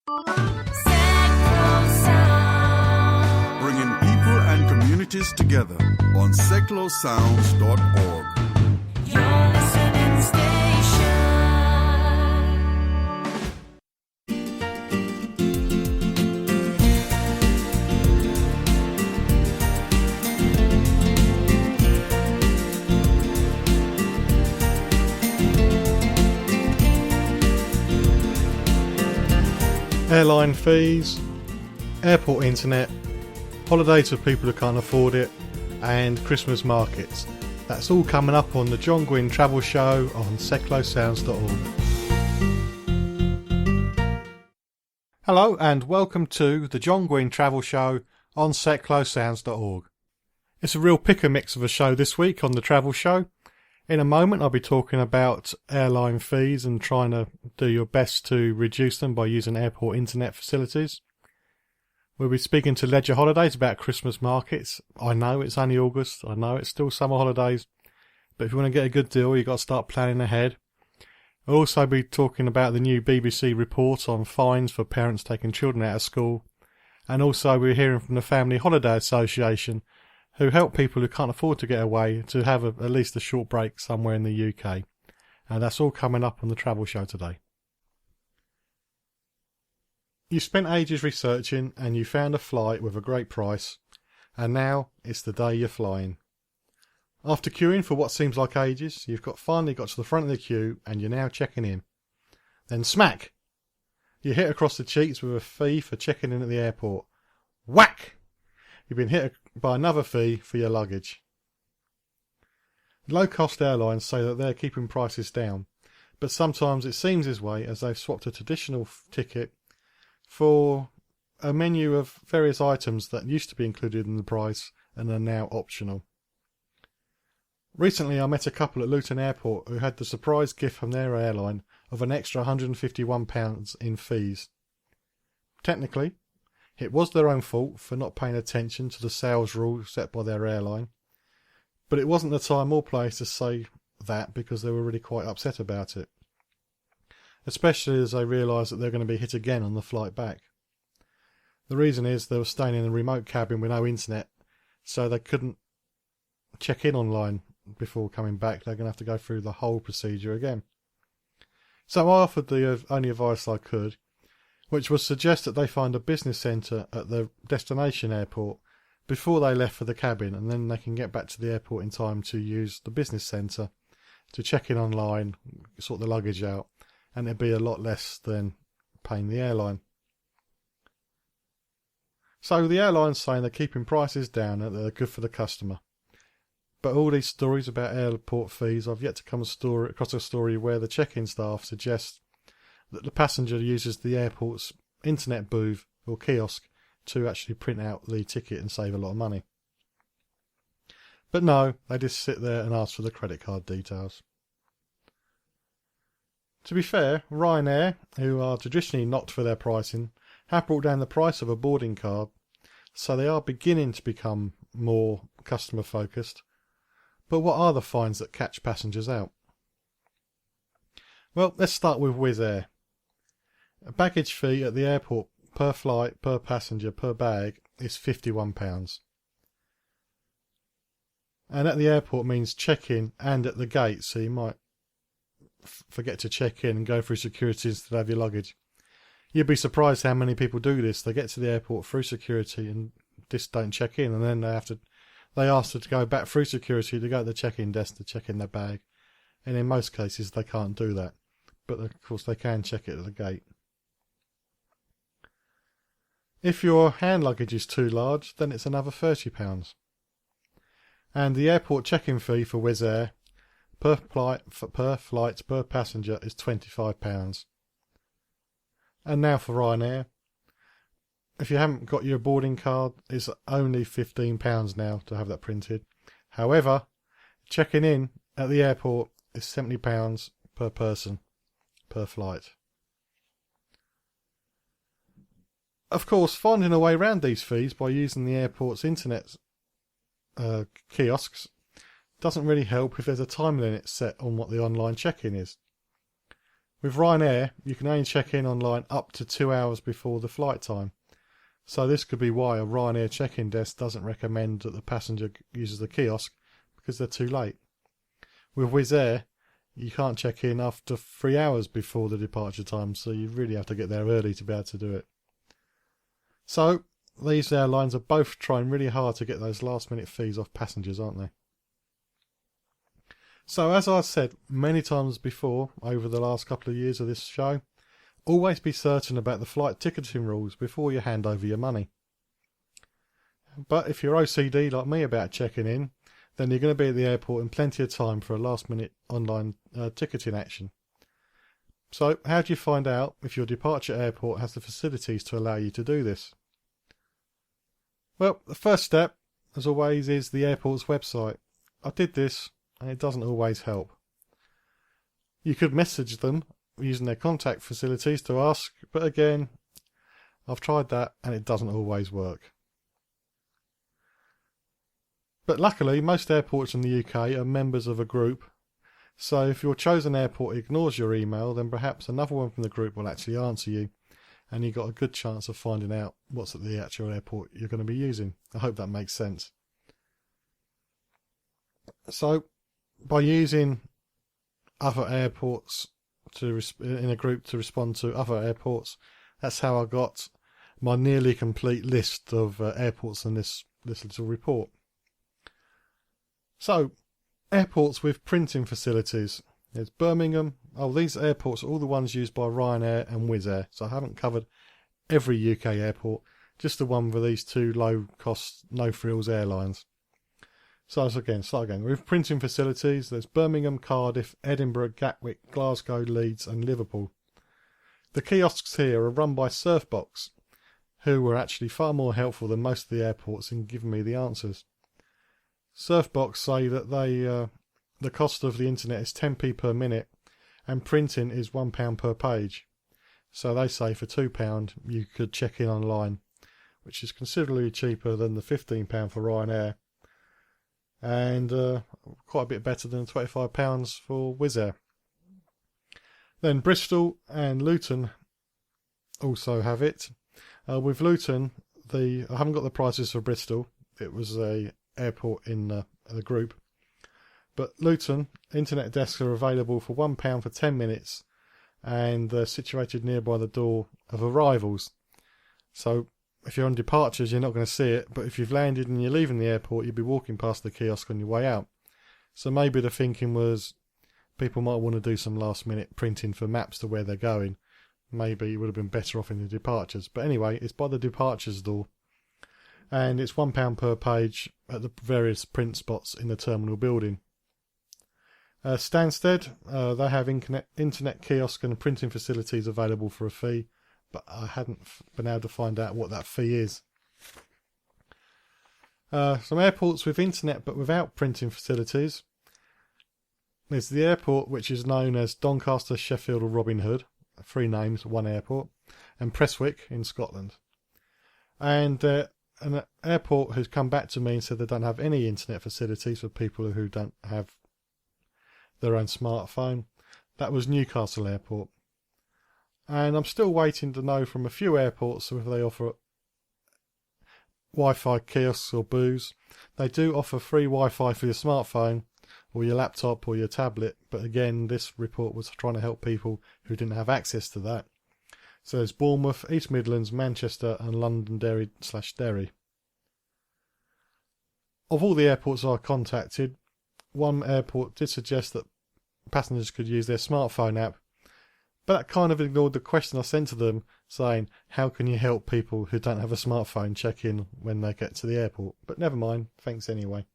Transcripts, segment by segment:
Bringing people and communities together on seclosounds.org. Your listening station. Airline fees, airport internet, holidays for people who can't afford it, and Christmas markets. That's all coming up on the John Guinn Travel Show on seclosounds.org. Hello and welcome to the John Guinn Travel Show on seclosounds.org. It's a real picker mix of a show this week on the Travel Show. In a moment I'll be talking about airline fees and trying to do your best to reduce them by using airport internet facilities. We'll be speaking to Leisure Holidays about Christmas markets. I know it's only August, I know it's still summer holidays, but if you want to get a good deal you've got to start planning ahead. We'll also be talking about the new BBC report on fines for parents taking children out of school, and also we're hearing from the Family Holiday Association, who help people who can't afford to get away to have at least a short break somewhere in the UK. And that's all coming up on the Travel Show today. You spent ages researching and you found a flight with a great price, and now it's the day you're flying. After queuing for what seems like ages, you've finally got to the front of the queue and you're now checking in. Then smack! You're hit across the cheeks with a fee for checking in at the airport. Whack! You've been hit by another fee for your luggage. Low-cost airlines say that they're keeping prices down, but sometimes it seems this way as they've swapped a traditional ticket for a menu of various items that used to be included in the price and are now optional. Recently I met a couple at Luton Airport who had the surprise gift from their airline of an extra £151 in fees. Technically, it was their own fault for not paying attention to the sales rules set by their airline, but it wasn't the time or place to say that because they were really quite upset about it, especially as they realised that they're going to be hit again on the flight back. The reason is they were staying in a remote cabin with no internet, so they couldn't check in online before coming back. They're going to have to go through the whole procedure again. So I offered the only advice I could, which was suggest that they find a business centre at the destination airport before they left for the cabin, and then they can get back to the airport in time to use the business centre to check in online, sort the luggage out, and it'd be a lot less than paying the airline. So the airline's saying they're keeping prices down and they're good for the customer. But all these stories about airport fees, I've yet to come across a story where the check-in staff suggests that the passenger uses the airport's internet booth or kiosk to actually print out the ticket and save a lot of money. But no, they just sit there and ask for the credit card details. To be fair, Ryanair, who are traditionally knocked for their pricing, have brought down the price of a boarding card, so they are beginning to become more customer focused. But what are the fines that catch passengers out? Well, let's start with Whizz Air. A baggage fee at the airport per flight, per passenger, per bag is £51. And at the airport means check-in and at the gate, so you might forget to check in and go through security instead of your luggage. You'd be surprised how many people do this. They get to the airport through security and just don't check in, and then they ask them to go back through security to go to the check-in desk to check in their bag. And in most cases they can't do that, but of course they can check it at the gate. If your hand luggage is too large, then it's another £30. And the airport check-in fee for Whizz Air per flight per passenger is £25. And now for Ryanair. If you haven't got your boarding card, it's only £15 now to have that printed. However, checking in at the airport is £70 per person per flight. Of course, finding a way around these fees by using the airport's internet kiosks doesn't really help if there's a time limit set on what the online check-in is. With Ryanair, you can only check in online up to 2 hours before the flight time. So this could be why a Ryanair check-in desk doesn't recommend that the passenger uses the kiosk, because they're too late. With Whizz Air, you can't check in after 3 hours before the departure time, so you really have to get there early to be able to do it. So, these airlines are both trying really hard to get those last minute fees off passengers, aren't they? So, as I said many times before over the last couple of years of this show, always be certain about the flight ticketing rules before you hand over your money. But if you're OCD like me about checking in, then you're going to be at the airport in plenty of time for a last minute online ticketing action. So, how do you find out if your departure airport has the facilities to allow you to do this? Well, the first step, as always, is the airport's website. I did this, and it doesn't always help. You could message them using their contact facilities to ask, but again, I've tried that, and it doesn't always work. But luckily, most airports in the UK are members of a group, so if your chosen airport ignores your email, then perhaps another one from the group will actually answer you, and you've got a good chance of finding out what's at the actual airport you're going to be using. I hope that makes sense. So, by using other airports in a group to respond to other airports, that's how I got my nearly complete list of airports in this little report. So, airports with printing facilities. There's Birmingham. Oh, these airports are all the ones used by Ryanair and Whizz Air. So I haven't covered every UK airport, just the one with these two low-cost, no-frills airlines. So start again. With printing facilities, there's Birmingham, Cardiff, Edinburgh, Gatwick, Glasgow, Leeds and Liverpool. The kiosks here are run by Surfbox, who were actually far more helpful than most of the airports in giving me the answers. Surfbox say that the cost of the internet is 10p per minute and printing is £1 per page. So they say for £2 you could check in online, which is considerably cheaper than the £15 for Ryanair and quite a bit better than £25 for Whizz Air. Then Bristol and Luton also have it. With Luton, I haven't got the prices for Bristol. It was a airport in the group. But Luton, internet desks are available for £1 for 10 minutes and they're situated nearby the door of arrivals. So if you're on departures, you're not going to see it, but if you've landed and you're leaving the airport, you'll be walking past the kiosk on your way out. So maybe the thinking was people might want to do some last minute printing for maps to where they're going. Maybe it would have been better off in the departures. But anyway, it's by the departures door. And it's £1 per page at the various print spots in the terminal building. Stansted, they have internet kiosk and printing facilities available for a fee, but I hadn't been able to find out what that fee is. Some airports with internet but without printing facilities. There's the airport which is known as Doncaster, Sheffield or Robin Hood, 3 names, 1 airport, and Prestwick in Scotland. And an airport who's come back to me and said they don't have any internet facilities for people who don't have their own smartphone. That was Newcastle Airport. And I'm still waiting to know from a few airports if they offer Wi-Fi kiosks or booze. They do offer free Wi-Fi for your smartphone or your laptop or your tablet, but again this report was trying to help people who didn't have access to that. So there's Bournemouth, East Midlands, Manchester and Londonderry/Derry. Of all the airports I contacted, one airport did suggest that passengers could use their smartphone app, but that kind of ignored the question I sent to them saying, how can you help people who don't have a smartphone check in when they get to the airport? But never mind, thanks anyway.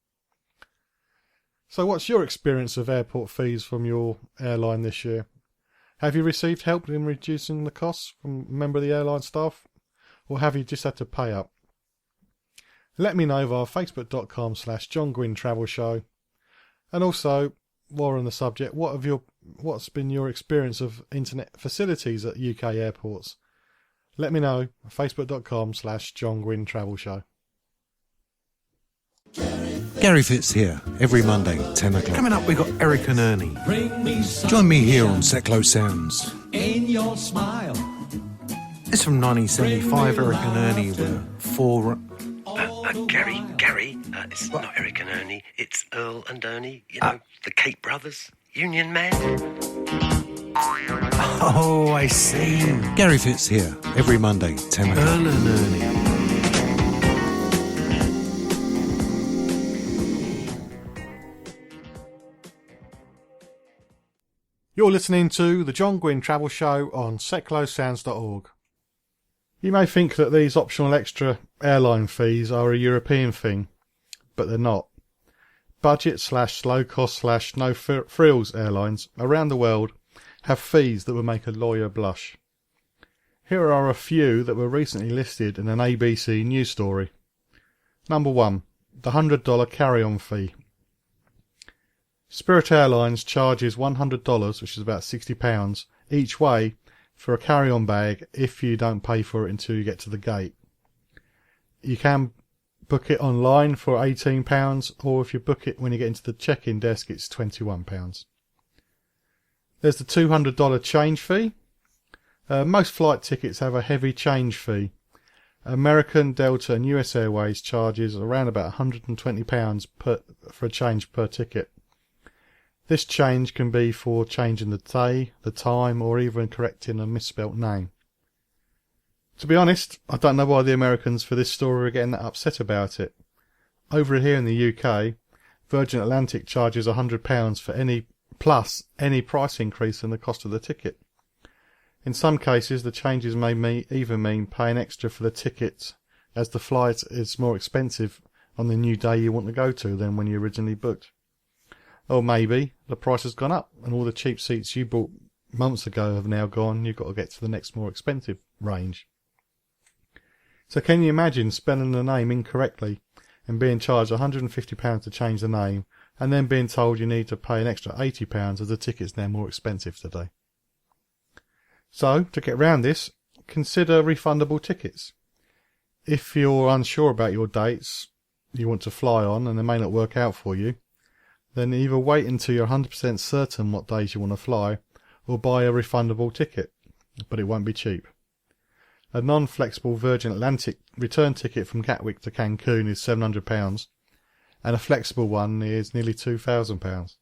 So what's your experience of airport fees from your airline this year? Have you received help in reducing the costs from a member of the airline staff? Or have you just had to pay up? Let me know via facebook.com/John Guinn Travel Show. And also, while we're on the subject, what's been your experience of internet facilities at UK airports? Let me know. Facebook.com/John Guinn Travel Show. Gary Fitz here, every Monday, 10 o'clock. Coming up, we've got Eric and Ernie. Join me here on Seclo Sounds. In your smile. It's from 1975, Eric and Ernie were four... Gary, it's not Eric and Ernie, it's Earl and Ernie, you know, the Cape Brothers, Union Man. Oh, I see. Gary Fitz here, every Monday, 10 o'clock. Earl and Ernie. You're listening to the John Guinn Travel Show on seclosounds.org. You may think that these optional extra airline fees are a European thing, but they're not. Budget/low cost/no frills airlines around the world have fees that would make a lawyer blush. Here are a few that were recently listed in an ABC news story. Number 1. The $100 carry-on fee. Spirit Airlines charges $100, which is about £60, each way for a carry-on bag if you don't pay for it until you get to the gate. You can book it online for £18, or if you book it when you get into the check-in desk, it's £21. There's the $200 change fee. Most flight tickets have a heavy change fee. American, Delta and US Airways charges around about £120 for a change per ticket. This change can be for changing the day, the time, or even correcting a misspelt name. To be honest, I don't know why the Americans for this story are getting that upset about it. Over here in the UK, Virgin Atlantic charges £100 for any price increase in the cost of the ticket. In some cases, the changes may even mean paying extra for the ticket, as the flight is more expensive on the new day you want to go to than when you originally booked. Or maybe the price has gone up and all the cheap seats you bought months ago have now gone. You've got to get to the next more expensive range. So can you imagine spelling the name incorrectly and being charged £150 to change the name, and then being told you need to pay an extra £80 as the ticket's now more expensive today? So, to get around this, consider refundable tickets. If you're unsure about your dates you want to fly on and they may not work out for you, then either wait until you're 100% certain what days you want to fly, or buy a refundable ticket, but it won't be cheap. A non-flexible Virgin Atlantic return ticket from Gatwick to Cancun is £700, and a flexible one is nearly £2,000.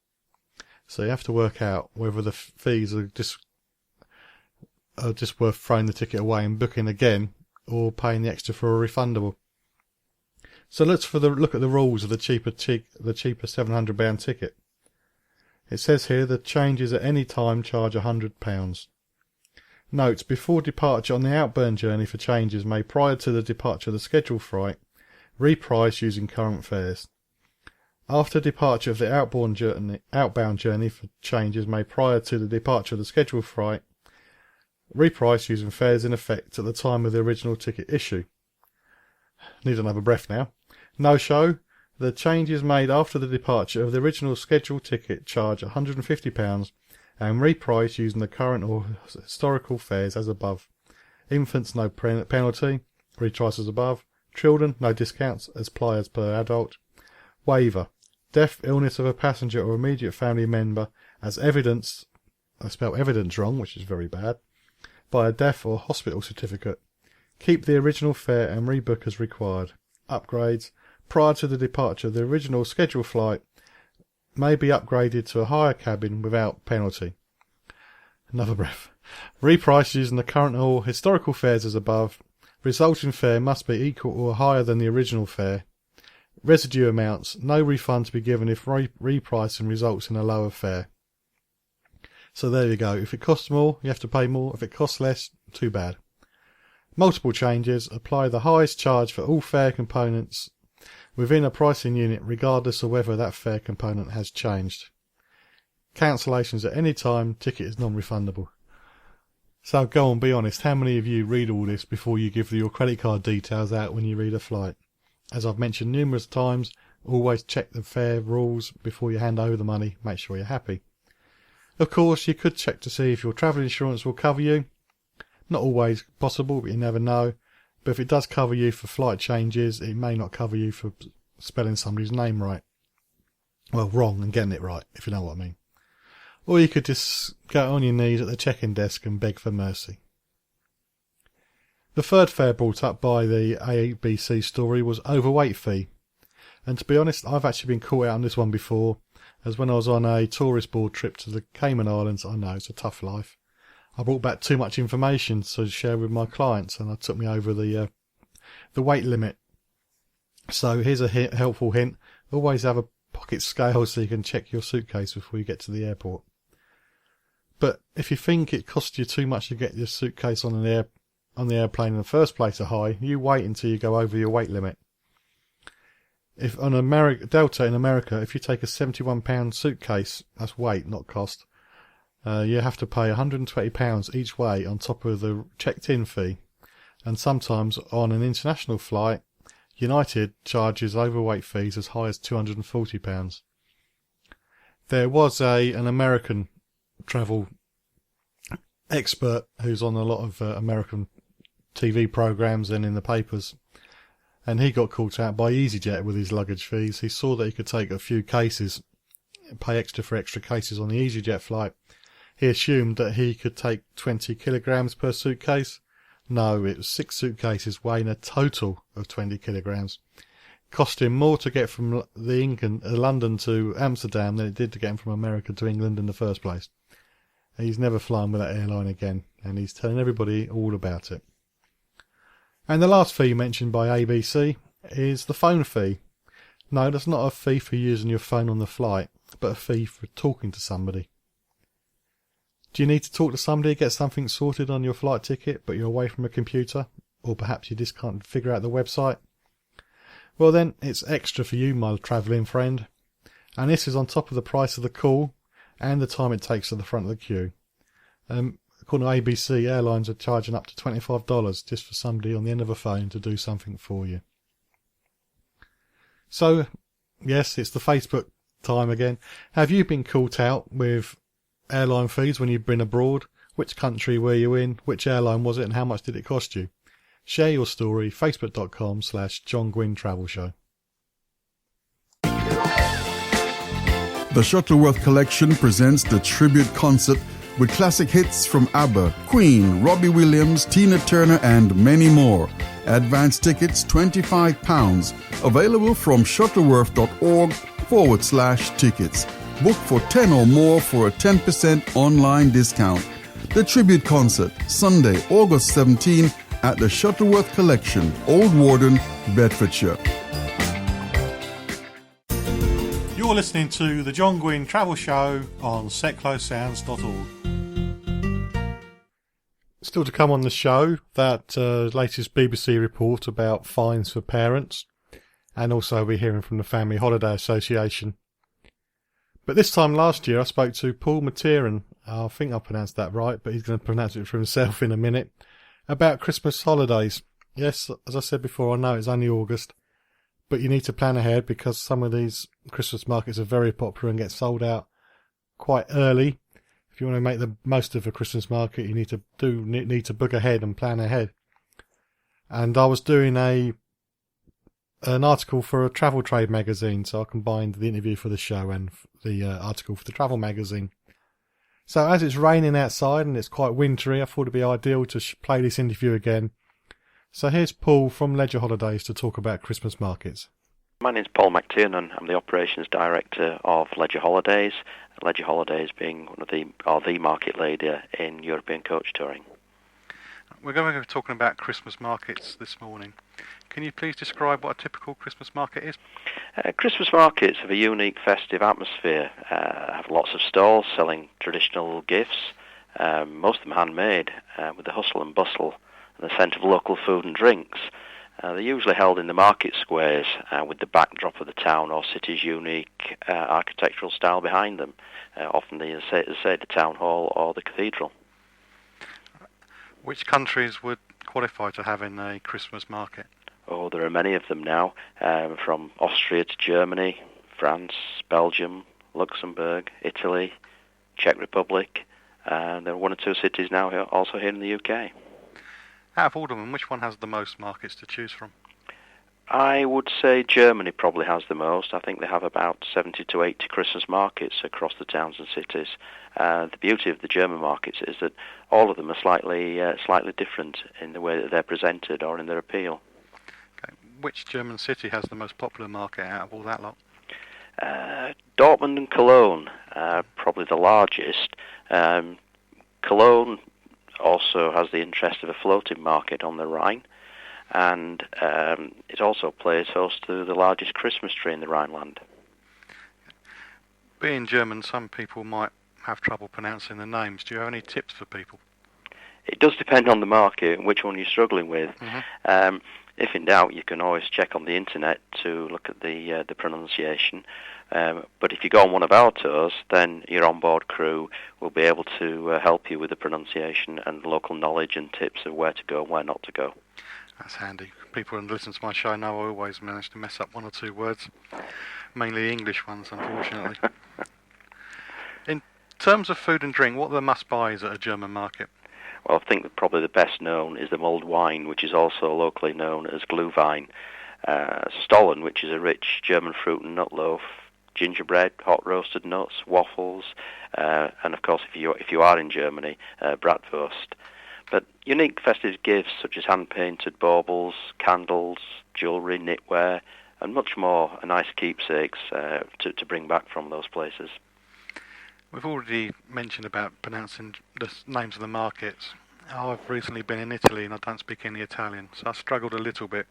So you have to work out whether the fees are just worth throwing the ticket away and booking again, or paying the extra for a refundable. So let's look at the rules of the cheaper £700 ticket. It says here the changes at any time charge £100. Note, before departure on the outbound journey for changes made prior to the departure of the scheduled flight, reprice using current fares. After departure of the outbound journey for changes made prior to the departure of the scheduled flight, reprice using fares in effect at the time of the original ticket issue. Need another breath now. No-show. The changes made after the departure of the original scheduled ticket charge £150 and reprice using the current or historical fares as above. Infants, no penalty. Reprice as above. Children, no discounts as apply as per adult. Waiver. Death, illness of a passenger or immediate family member as evidenced, I spelled evidence wrong, which is very bad, by a death or hospital certificate. Keep the original fare and rebook as required. Upgrades. Prior to the departure of the original scheduled flight may be upgraded to a higher cabin without penalty. Another breath. Reprice using the current or historical fares as above. Resulting fare must be equal or higher than the original fare. Residue amounts. No refund to be given if repricing results in a lower fare. So there you go. If it costs more, you have to pay more. If it costs less, too bad. Multiple changes. Apply the highest charge for all fare components within a pricing unit regardless of whether that fare component has changed. Cancellations at any time. Ticket is non-refundable. So go on, be honest. How many of you read all this before you give your credit card details out when you read a flight? As I've mentioned numerous times, always check the fare rules before you hand over the money. Make sure you're happy. Of course, you could check to see if your travel insurance will cover you. Not always possible, but you never know. But if it does cover you for flight changes, it may not cover you for spelling somebody's name right. Well, wrong and getting it right, if you know what I mean. Or you could just go on your knees at the check-in desk and beg for mercy. The third fare brought up by the ABC story was overweight fee. And to be honest, I've actually been caught out on this one before, as when I was on a tourist board trip to the Cayman Islands, I know it's a tough life. I brought back too much information to share with my clients, and I took me over the weight limit. So here's a helpful hint: always have a pocket scale so you can check your suitcase before you get to the airport. But if you think it costs you too much to get your suitcase on the airplane in the first place a high, you wait until you go over your weight limit. If on Delta in America, if you take a £71 suitcase, that's weight, not cost, you have to pay £120 each way on top of the checked-in fee. And sometimes on an international flight, United charges overweight fees as high as £240. There was an American travel expert who's on a lot of American TV programs and in the papers, and he got caught out by EasyJet with his luggage fees. He saw that he could take a few cases, pay extra for extra cases on the EasyJet flight. He assumed that he could take 20 kilograms per suitcase. No, it was 6 suitcases weighing a total of 20 kilograms. Cost him more to get from London to Amsterdam than it did to get him from America to England in the first place. He's never flown with that airline again, and he's telling everybody all about it. And the last fee mentioned by ABC is the phone fee. No, that's not a fee for using your phone on the flight, but a fee for talking to somebody. Do you need to talk to somebody, get something sorted on your flight ticket, but you're away from a computer? Or perhaps you just can't figure out the website? Well then, it's extra for you, my travelling friend. And this is on top of the price of the call and the time it takes to the front of the queue. According to ABC, airlines are charging up to $25 just for somebody on the end of a phone to do something for you. So, yes, it's the Facebook time again. Have you been caught out with airline fees when you've been abroad? Which country were you in? Which airline was it, and how much did it cost you? Share your story, facebook.com/John Guinn Travel Show. The Shuttleworth Collection presents the tribute concert with classic hits from ABBA, Queen, Robbie Williams, Tina Turner, and many more. Advance tickets £25. Available from shuttleworth.org/tickets. Book for 10 or more for a 10% online discount. The tribute concert, Sunday, August 17 at the Shuttleworth Collection, Old Warden, Bedfordshire. You're listening to the John Guinn Travel Show on seclosounds.org. Still to come on the show, that latest BBC report about fines for parents, and also we're hearing from the Family Holiday Association. But this time last year I spoke to Paul Materan, I think I pronounced that right, but he's going to pronounce it for himself in a minute, about Christmas holidays. Yes, as I said before, I know it's only August, but you need to plan ahead because some of these Christmas markets are very popular and get sold out quite early. If you want to make the most of a Christmas market, you need to book ahead and plan ahead. And I was doing an article for a travel trade magazine, so I combined the interview for the show and the article for the travel magazine. So as it's raining outside and it's quite wintry, I thought it'd be ideal to play this interview again. So here's Paul from Leisure Holidays to talk about Christmas markets. My name's Paul McTiernan. I'm the Operations Director of Leisure Holidays. Leisure Holidays being the market leader in European coach touring. We're going to be talking about Christmas markets this morning. Can you please describe what a typical Christmas market is? Christmas markets have a unique festive atmosphere. Have lots of stalls selling traditional gifts, most of them handmade, with the hustle and bustle and the scent of local food and drinks. They're usually held in the market squares with the backdrop of the town or city's unique architectural style behind them, often as I say, the town hall or the cathedral. Which countries would qualify to having a Christmas market? Oh, there are many of them now, from Austria to Germany, France, Belgium, Luxembourg, Italy, Czech Republic, and there are 1 or 2 cities now also here in the UK. Out of all of them, which one has the most markets to choose from? I would say Germany probably has the most. I think they have about 70 to 80 Christmas markets across the towns and cities. The beauty of the German markets is that all of them are slightly different in the way that they're presented or in their appeal. Okay. Which German city has the most popular market out of all that lot? Dortmund and Cologne are probably the largest. Cologne also has the interest of a floating market on the Rhine, and it also plays host to the largest Christmas tree in the Rhineland. Being German, some people might have trouble pronouncing the names. Do you have any tips for people? It does depend on the market and which one you're struggling with. If in doubt, you can always check on the internet to look at the pronunciation. But if you go on one of our tours, then your onboard crew will be able to help you with the pronunciation and local knowledge and tips of where to go and where not to go. That's handy. People who listen to my show know I always manage to mess up one or two words, mainly English ones, unfortunately. In terms of food and drink, what are the must-buys at a German market? Well, I think that probably the best known is the mulled wine, which is also locally known as Glühwein. Stollen, which is a rich German fruit and nut loaf, gingerbread, hot roasted nuts, waffles, and of course, if you are in Germany, bratwurst. But unique festive gifts such as hand-painted baubles, candles, jewellery, knitwear, and much more are nice keepsakes to bring back from those places. We've already mentioned about pronouncing the names of the markets. I've recently been in Italy and I don't speak any Italian, so I struggled a little bit.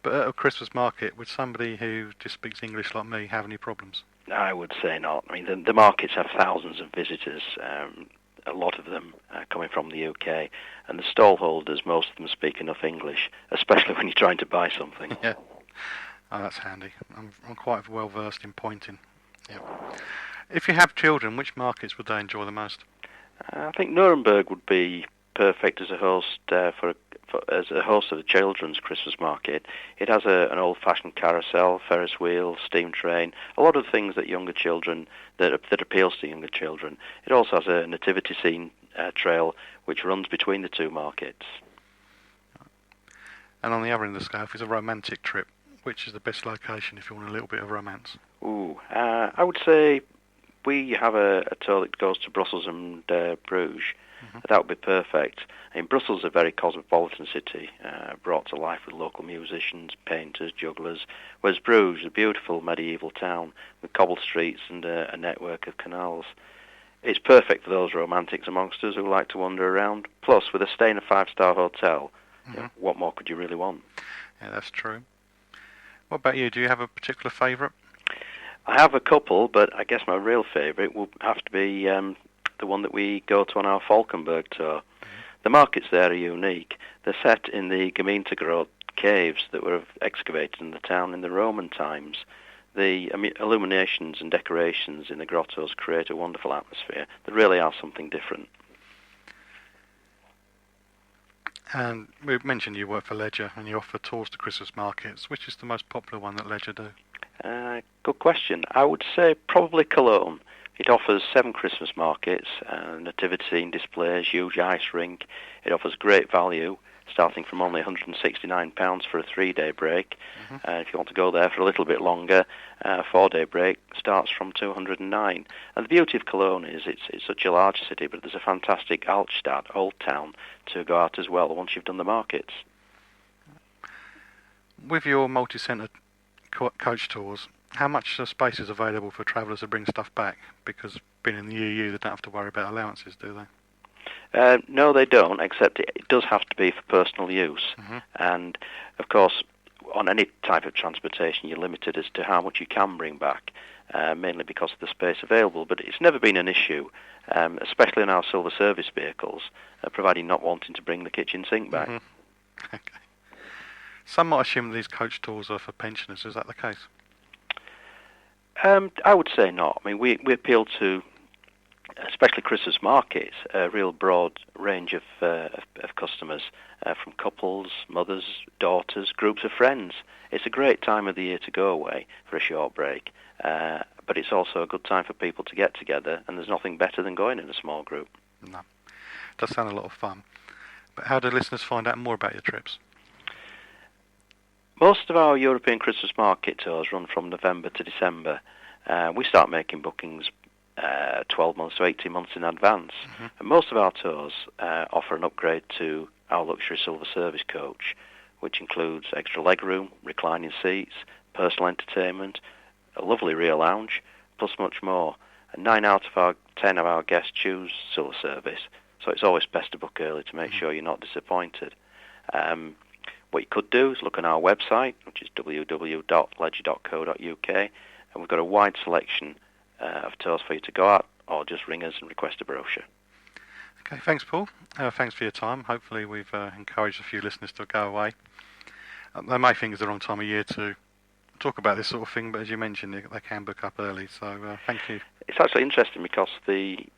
But at a Christmas market, would somebody who just speaks English like me have any problems? I would say not. I mean, the markets have thousands of visitors, a lot of them coming from the UK, and the stall holders, most of them speak enough English, especially when you're trying to buy something. Yeah. Oh, that's handy. I'm quite well versed in pointing. Yeah. If you have children, which markets would they enjoy the most? I think Nuremberg would be perfect as a host as a host of the children's Christmas market. It has an old-fashioned carousel, Ferris wheel, steam train, a lot of things that younger children that appeals to younger children. It also has a nativity scene trail which runs between the two markets. And on the other end of the scale, if it's a romantic trip, which is the best location if you want a little bit of romance? I would say we have a tour that goes to Brussels and Bruges. That would be perfect. I mean, Brussels is a very cosmopolitan city, brought to life with local musicians, painters, jugglers, whereas Bruges is a beautiful medieval town with cobbled streets and a network of canals. It's perfect for those romantics amongst us who like to wander around. Plus, with a stay in a five-star hotel, you know, what more could you really want? Yeah, that's true. What about you? Do you have a particular favourite? I have a couple, but I guess my real favourite will have to be the one that we go to on our Falkenberg tour. The markets there are unique. They're set in the Gemeente caves that were excavated in the town in the Roman times. The illuminations and decorations in the grottos create a wonderful atmosphere. They really are something different. And we mentioned you work for Ledger and you offer tours to Christmas markets. Which is the most popular one that Ledger do? Good question. I would say probably Cologne. It offers 7 Christmas markets, nativity scene displays, huge ice rink. It offers great value, starting from only £169 for a 3-day break. If you want to go there for a little bit longer, a 4-day break starts from £209. And the beauty of Cologne is it's such a large city, but there's a fantastic Altstadt, Old Town, to go out as well once you've done the markets. With your multi-centre coach tours, how much space is available for travellers to bring stuff back? Because being in the EU, they don't have to worry about allowances, do they? No, they don't, except it does have to be for personal use. And, of course, on any type of transportation, you're limited as to how much you can bring back, mainly because of the space available. But it's never been an issue, especially in our silver service vehicles, providing not wanting to bring the kitchen sink back. Okay. Some might assume that these coach tours are for pensioners. Is that the case? I would say not. I mean, we appeal to, especially Christmas markets, a real broad range of customers, from couples, mothers, daughters, groups of friends. It's a great time of the year to go away for a short break, but it's also a good time for people to get together, and there's nothing better than going in a small group. No. It does sound a lot of fun. But how do listeners find out more about your trips? Most of our European Christmas market tours run from November to December. We start making bookings 12 months to 18 months in advance. And most of our tours offer an upgrade to our luxury silver service coach, which includes extra legroom, reclining seats, personal entertainment, a lovely rear lounge, plus much more. And 9 out of 10 of our guests choose silver service, so it's always best to book early to make sure you're not disappointed. What you could do is look on our website, which is www.ledger.co.uk, and we've got a wide selection of tours for you to go at, or just ring us and request a brochure. Okay, thanks, Paul. Thanks for your time. Hopefully we've encouraged a few listeners to go away. They may think it's the wrong time of year to talk about this sort of thing, but as you mentioned, they can book up early, so thank you. It's actually interesting because we've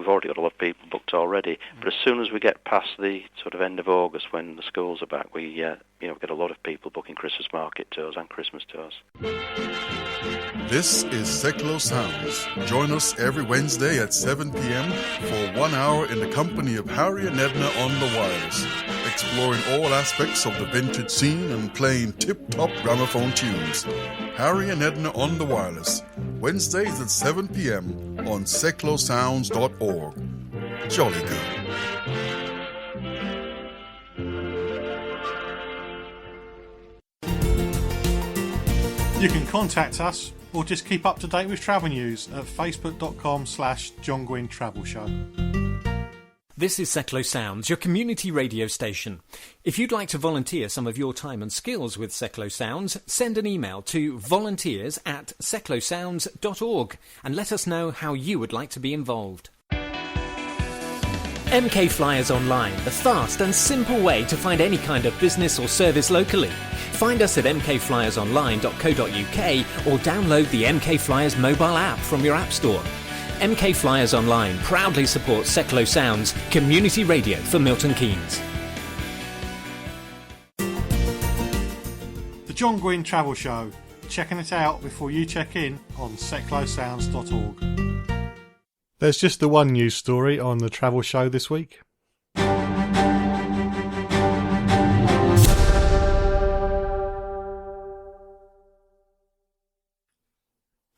already got a lot of people booked already, but as soon as we get past the sort of end of August when the schools are back, we get a lot of people booking Christmas market tours and Christmas tours. This is Seklo Sounds. Join us every Wednesday at 7 p.m. for 1 hour in the company of Harry and Edna on the wireless, exploring all aspects of the vintage scene and playing tip-top gramophone tunes. Harry and Edna on the wireless, Wednesdays at 7 p.m. on seklosounds.org. Jolly good. You can contact us or just keep up to date with travel news at facebook.com/John Guinn Travel Show. This is Seklo Sounds, your community radio station. If you'd like to volunteer some of your time and skills with Seklo Sounds, send an email to volunteers@seklosounds.org and let us know how you would like to be involved. MK Flyers Online, the fast and simple way to find any kind of business or service locally. Find us at mkflyersonline.co.uk or download the MK Flyers mobile app from your app store. MK Flyers Online proudly supports Seklo Sounds, community radio for Milton Keynes. The John Guinn Travel Show. Checking it out before you check in on seklosounds.org. There's just the one news story on the travel show this week.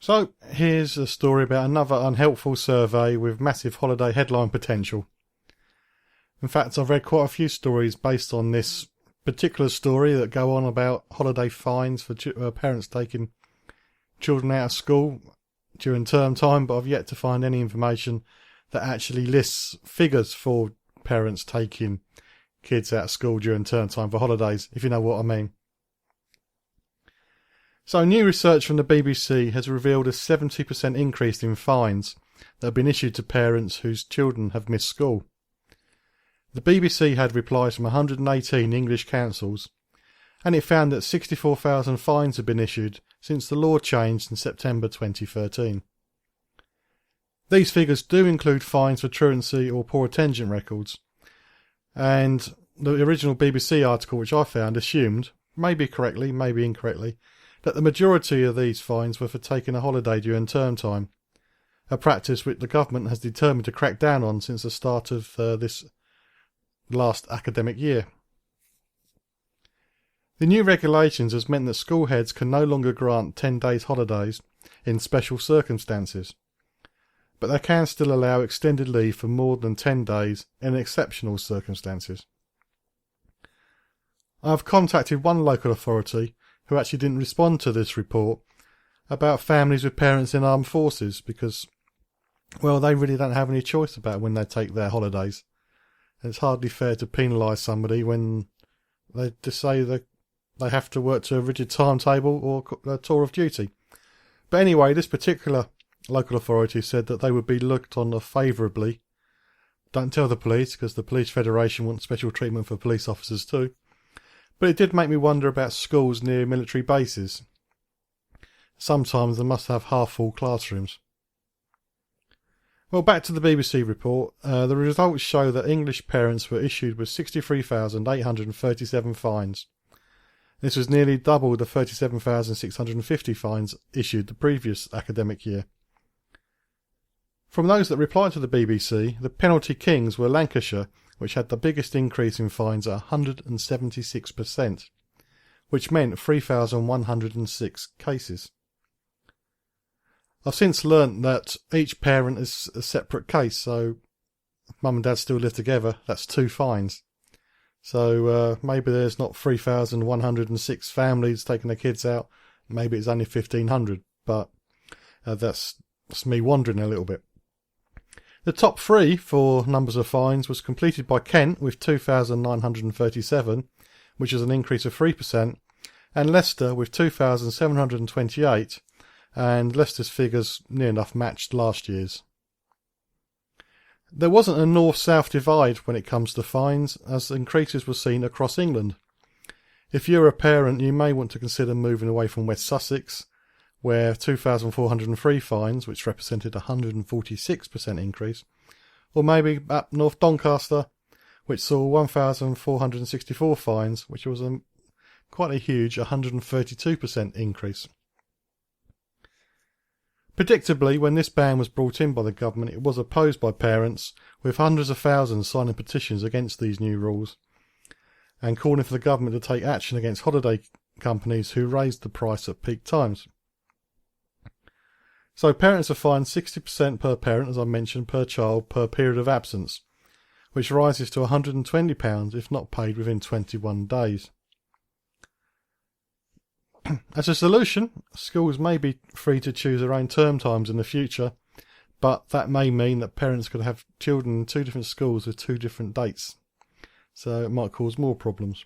So, here's a story about another unhelpful survey with massive holiday headline potential. In fact, I've read quite a few stories based on this particular story that go on about holiday fines for parents taking children out of school during term time, but I've yet to find any information that actually lists figures for parents taking kids out of school during term time for holidays, if you know what I mean. So new research from the BBC has revealed a 70% increase in fines that have been issued to parents whose children have missed school. The BBC had replies from 118 English councils, and it found that 64,000 fines have been issued since the law changed in September 2013. These figures do include fines for truancy or poor attention records, and the original BBC article which I found assumed, maybe correctly, maybe incorrectly, that the majority of these fines were for taking a holiday during term time, a practice which the government has determined to crack down on since the start of this last academic year. The new regulations has meant that school heads can no longer grant 10 days holidays in special circumstances, but they can still allow extended leave for more than 10 days in exceptional circumstances. I have contacted one local authority who actually didn't respond to this report about families with parents in armed forces because, well, they really don't have any choice about when they take their holidays. It's hardly fair to penalise somebody when they just say they have to work to a rigid timetable or a tour of duty. But anyway, this particular local authority said that they would be looked on favourably. Don't tell the police, because the Police Federation wants special treatment for police officers too. But it did make me wonder about schools near military bases. Sometimes they must have half-full classrooms. Well, back to the BBC report. The results show that English parents were issued with 63,837 fines. This was nearly double the 37,650 fines issued the previous academic year. From those that replied to the BBC, the penalty kings were Lancashire, which had the biggest increase in fines at 176%, which meant 3,106 cases. I've since learnt that each parent is a separate case, so if mum and dad still live together, that's 2 fines. So maybe there's not 3,106 families taking their kids out, maybe it's only 1,500, but that's me wandering a little bit. The top 3 for numbers of fines was completed by Kent with 2,937, which is an increase of 3%, and Leicester with 2,728, and Leicester's figures near enough matched last year's. There wasn't a north-south divide when it comes to fines, as increases were seen across England. If you're a parent, you may want to consider moving away from West Sussex, where 2,403 fines, which represented a 146% increase, or maybe up North Doncaster, which saw 1,464 fines, which was quite a huge 132% increase. Predictably, when this ban was brought in by the government, it was opposed by parents, with hundreds of thousands signing petitions against these new rules, and calling for the government to take action against holiday companies who raised the price at peak times. So parents are fined 60% per parent, as I mentioned, per child per period of absence, which rises to £120 if not paid within 21 days. As a solution, schools may be free to choose their own term times in the future, but that may mean that parents could have children in 2 different schools with 2 different dates, so it might cause more problems.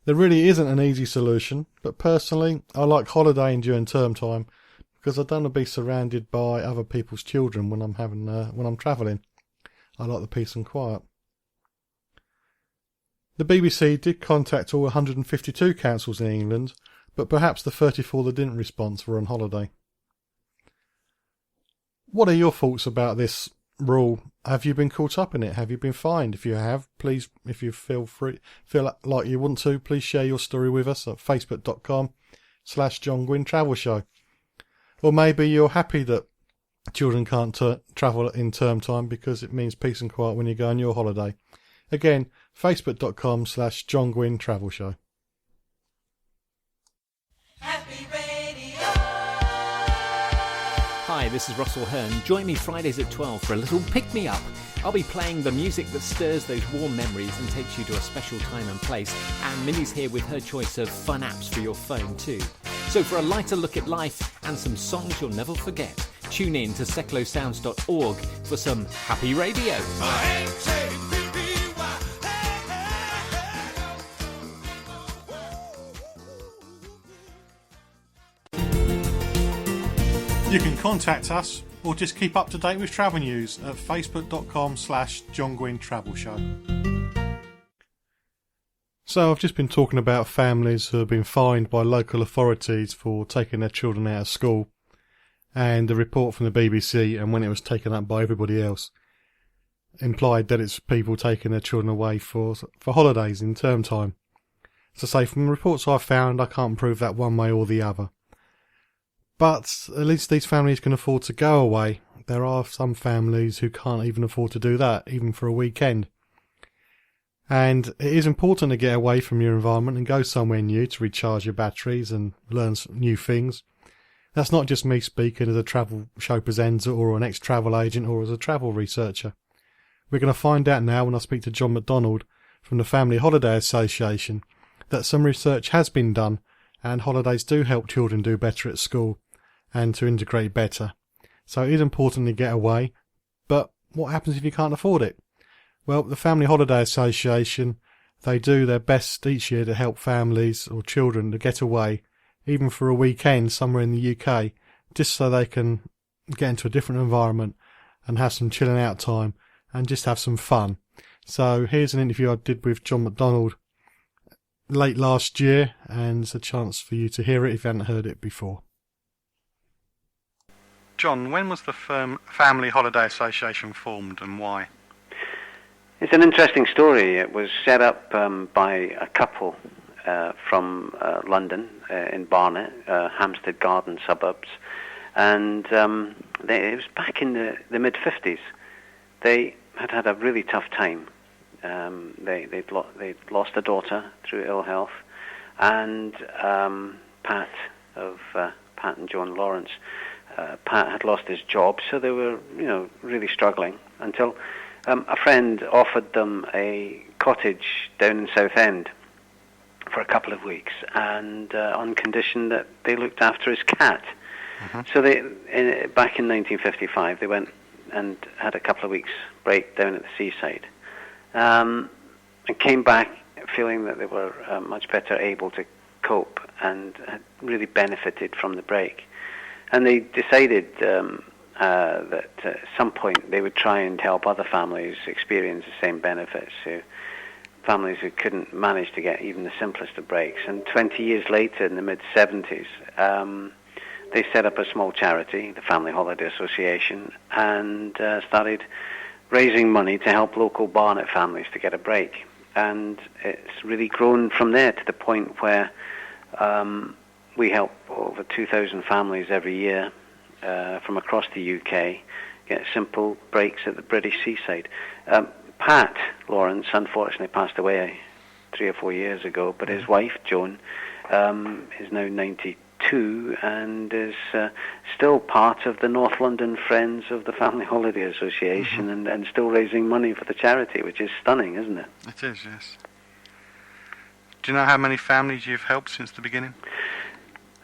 There really isn't an easy solution, but personally I like holidaying during term time because I don't want to be surrounded by other people's children when I'm travelling. I like the peace and quiet. The BBC did contact all 152 councils in England, but perhaps the 34 that didn't respond were on holiday. What are your thoughts about this rule? Have you been caught up in it? Have you been fined? If you have, please, if you feel like you want to, please share your story with us at facebook.com/John Guinn Travel Show. Or maybe you're happy that children can't travel in term time because it means peace and quiet when you go on your holiday. Again, facebook.com/John Guinn Travel Show. Happy Radio. Hi, this is Russell Hearn. Join me Fridays at 12 for a little pick-me-up. I'll be playing the music that stirs those warm memories and takes you to a special time and place. And Millie's here with her choice of fun apps for your phone too. So for a lighter look at life and some songs you'll never forget, tune in to seclosounds.org for some Happy Radio. You can contact us or just keep up to date with travel news at facebook.com/John Guinn Travel Show. So I've just been talking about families who have been fined by local authorities for taking their children out of school, and the report from the BBC, and when it was taken up by everybody else, implied that it's people taking their children away for holidays in term time. As I say, from the reports I've found, I can't prove that one way or the other. But at least these families can afford to go away. There are some families who can't even afford to do that, even for a weekend. And it is important to get away from your environment and go somewhere new to recharge your batteries and learn some new things. That's not just me speaking as a travel show presenter or an ex-travel agent or as a travel researcher. We're going to find out now when I speak to John McDonald from the Family Holiday Association that some research has been done and holidays do help children do better at school and to integrate better. So it is important to get away, but what happens if you can't afford it? Well, the Family Holiday Association, they do their best each year to help families or children to get away, even for a weekend somewhere in the UK, just so they can get into a different environment and have some chilling out time and just have some fun. So here's an interview I did with John McDonald late last year, and it's a chance for you to hear it if you hadn't heard it before. John, when was the Family Holiday Association formed and why? It's an interesting story. It was set up by a couple from London in Barnet, Hampstead Garden suburbs, and it was back in the mid-50s. They had a really tough time. They'd lost a daughter through ill health, and Pat and Joan Lawrence. Pat had lost his job, so they were, really struggling until a friend offered them a cottage down in Southend for a couple of weeks, and on condition that they looked after his cat. So back in 1955, they went and had a couple of weeks break down at the seaside, and came back feeling that they were much better able to cope and had really benefited from the break. And they decided that at some point they would try and help other families experience the same benefits, families who couldn't manage to get even the simplest of breaks. And 20 years later, in the mid-70s, they set up a small charity, the Family Holiday Association, and started raising money to help local Barnet families to get a break. And it's really grown from there to the point where we help over 2,000 families every year from across the UK get simple breaks at the British seaside. Pat Lawrence unfortunately passed away 3 or 4 years ago, but his wife, Joan, is now 92 and is still part of the North London Friends of the Family Holiday Association and still raising money for the charity, which is stunning, isn't it? It is, yes. Do you know how many families you've helped since the beginning?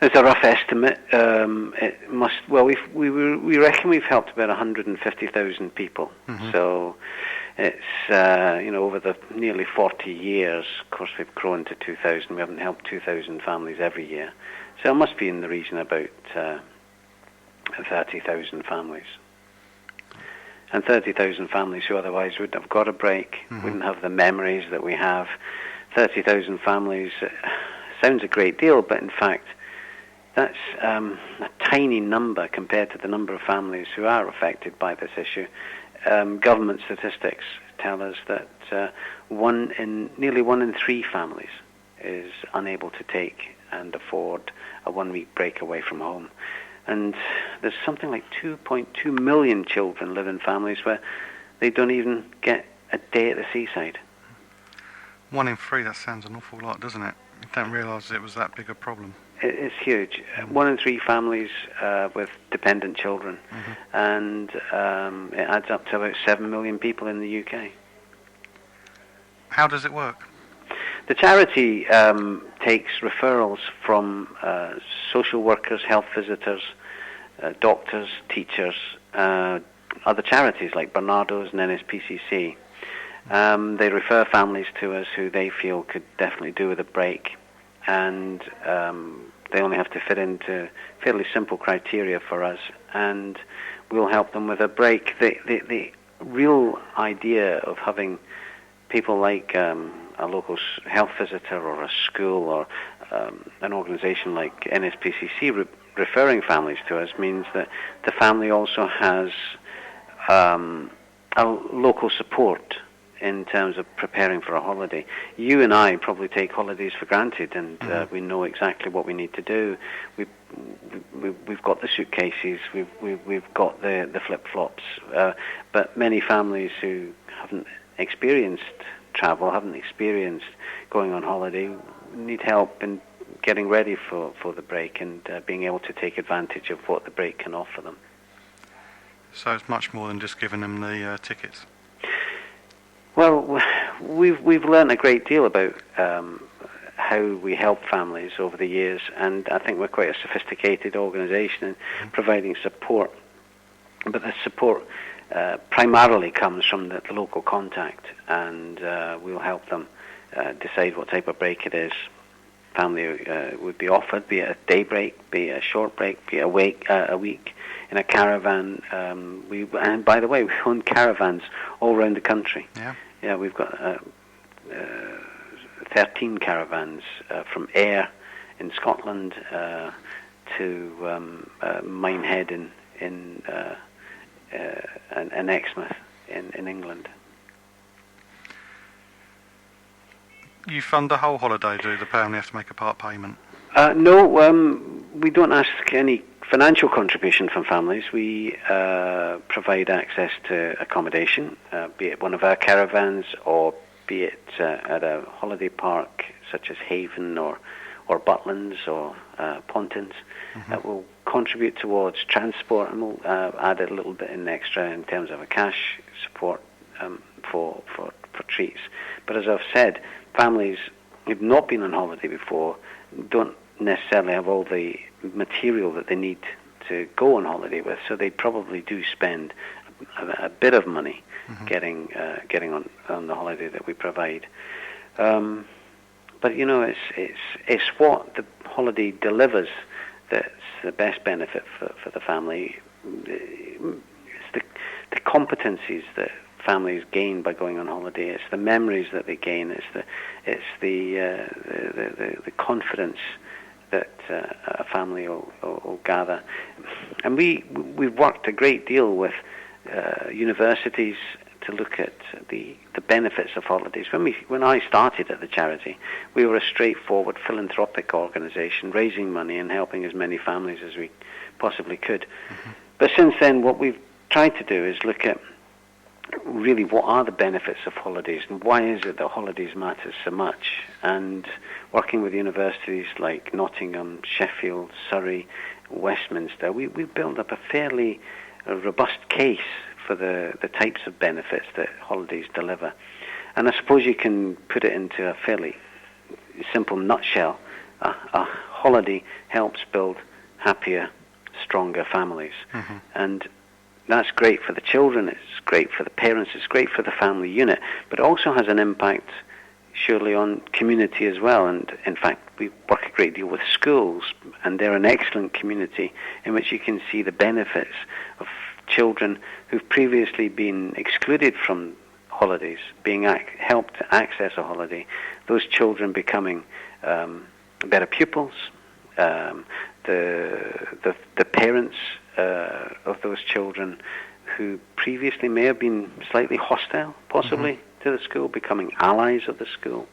It's a rough estimate. It must. Well, we reckon we've helped about 150,000 people. So it's over the nearly 40 years. Of course, we've grown to 2,000. We haven't helped 2,000 families every year. So it must be in the region about 30,000 families. And 30,000 families who otherwise wouldn't have got a break, wouldn't have the memories that we have. 30,000 families sounds a great deal, but in fact, that's a tiny number compared to the number of families who are affected by this issue. Government statistics tell us that nearly one in 3 families is unable to take and afford a 1-week break away from home. And there's something like 2.2 million children live in families where they don't even get a day at the seaside. 1 in 3, that sounds an awful lot, doesn't it? You don't realise it was that big a problem. It's huge. 1 in 3 families with dependent children, and it adds up to about 7 million people in the UK. How does it work? The charity takes referrals from social workers, health visitors, doctors, teachers, other charities like Barnardo's and NSPCC. They refer families to us who they feel could definitely do with a break, and they only have to fit into fairly simple criteria for us, and we'll help them with a break. The real idea of having people like a local health visitor or a school or an organisation like NSPCC referring families to us means that the family also has a local support in terms of preparing for a holiday. You and I probably take holidays for granted, and we know exactly what we need to do. We've got the suitcases, we've got the flip-flops, but many families who haven't experienced travel, haven't experienced going on holiday, need help in getting ready for the break and being able to take advantage of what the break can offer them. So it's much more than just giving them the tickets. Well, we've learned a great deal about how we help families over the years, and I think we're quite a sophisticated organisation in providing support. But the support primarily comes from the local contact, and we'll help them decide what type of break it is. Family would be offered, be it a day break, be it a short break, be it a week in a caravan. And by the way, we own caravans all around the country. Yeah, we've got 13 caravans from Ayr in Scotland to Minehead in Exmouth in England. You fund the whole holiday, do the family have to make a part payment? No, we don't ask any financial contribution from families. We provide access to accommodation, be it one of our caravans or be it at a holiday park such as Haven or Butlins or Pontins, that will contribute towards transport, and we'll add a little bit in extra in terms of a cash support for treats. But as I've said, families who've not been on holiday before don't necessarily have all the material that they need to go on holiday with, so they probably do spend a bit of money getting on the holiday that we provide. But it's what the holiday delivers that's the best benefit for the family. It's the competencies that families gain by going on holiday. It's the memories that they gain. It's the confidence that a family will gather. And we've worked a great deal with universities to look at the benefits of holidays. When I started at the charity, we were a straightforward philanthropic organisation, raising money and helping as many families as we possibly could. But since then, what we've tried to do is look at really what are the benefits of holidays and why is it that holidays matter so much. And working with universities like Nottingham, Sheffield, Surrey, Westminster, we built up a fairly robust case for the types of benefits that holidays deliver. And I suppose you can put it into a fairly simple nutshell. A holiday helps build happier, stronger families. And that's great for the children, it's great for the parents, it's great for the family unit, but it also has an impact surely on community as well. And in fact, we work a great deal with schools, and they're an excellent community in which you can see the benefits of children who've previously been excluded from holidays, being helped to access a holiday, those children becoming better pupils, the parents of those children who previously may have been slightly hostile, possibly, to the school, becoming allies of the school.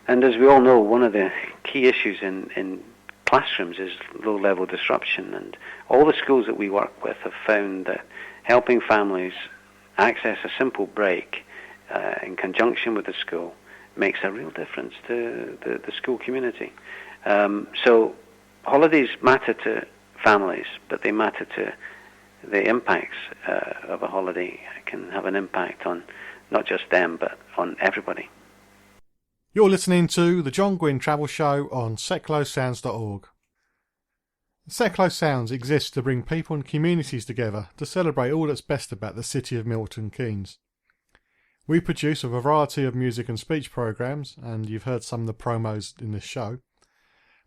And as we all know, one of the key issues in classrooms is low-level disruption, and all the schools that we work with have found that helping families access a simple break in conjunction with the school makes a real difference to the school community. So holidays matter to families, but they matter to the impacts of a holiday. Can have an impact on not just them, but on everybody. You're listening to the John Guinn Travel Show on seclosounds.org. Seclo Sounds exists to bring people and communities together to celebrate all that's best about the city of Milton Keynes. We produce a variety of music and speech programmes, and you've heard some of the promos in this show,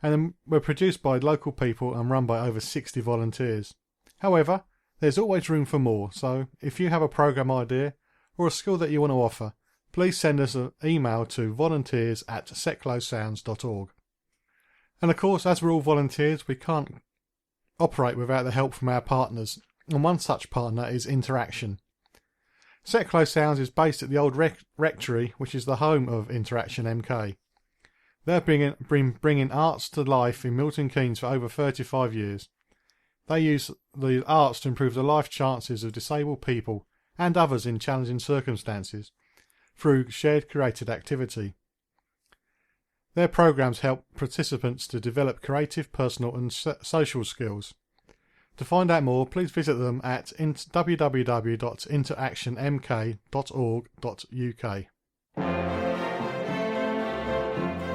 and we're produced by local people and run by over 60 volunteers. However, there's always room for more, so if you have a programme idea or a skill that you want to offer, please send us an email to volunteers@seclosounds.org. And of course, as we're all volunteers, we can't operate without the help from our partners, and one such partner is Interaction. Seclo Sounds is based at the old rectory, which is the home of Interaction MK. They've been bringing arts to life in Milton Keynes for over 35 years. They use the arts to improve the life chances of disabled people and others in challenging circumstances through shared curated activity. Their programs help participants to develop creative, personal and social skills. To find out more, please visit them at www.interactionmk.org.uk.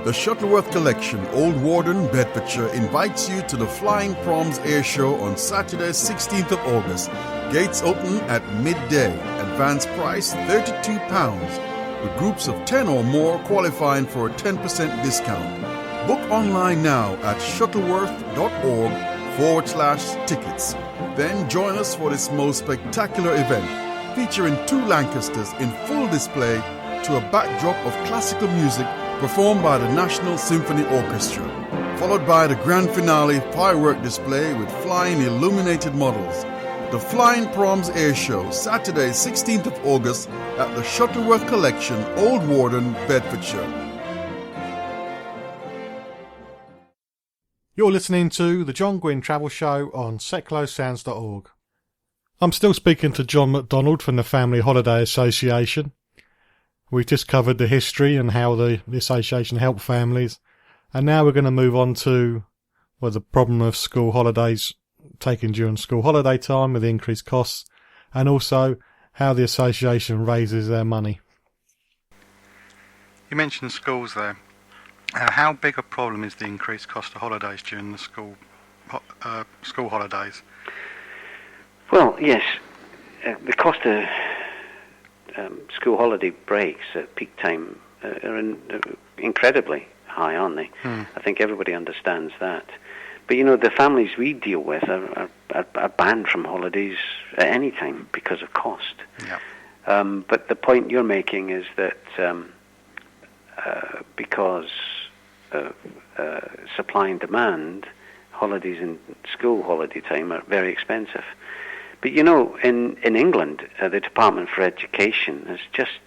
The Shuttleworth Collection, Old Warden, Bedfordshire, invites you to the Flying Proms Air Show on Saturday, 16th of August. Gates open at midday. Advance price £32, with groups of 10 or more qualifying for a 10% discount. Book online now at shuttleworth.org/tickets. Then join us for this most spectacular event, featuring 2 Lancasters in full display to a backdrop of classical music performed by the National Symphony Orchestra, followed by the grand finale firework display with flying illuminated models. The Flying Proms Air Show, Saturday, 16th of August at the Shuttleworth Collection, Old Warden, Bedfordshire. You're listening to the John Guinn Travel Show on seclosounds.org. I'm still speaking to John MacDonald from the Family Holiday Association. We've just covered the history and how the association helped families. And now we're going to move on to the problem of school holidays taken during school holiday time with the increased costs, and also how the association raises their money. You mentioned schools there. How big a problem is the increased cost of holidays during the school holidays? Well, yes, the cost of school holiday breaks at peak time are incredibly high, aren't they? I think everybody understands that. But, the families we deal with are banned from holidays at any time because of cost. Yeah. But the point you're making is that because of supply and demand, holidays in school holiday time are very expensive. But in England, the Department for Education has just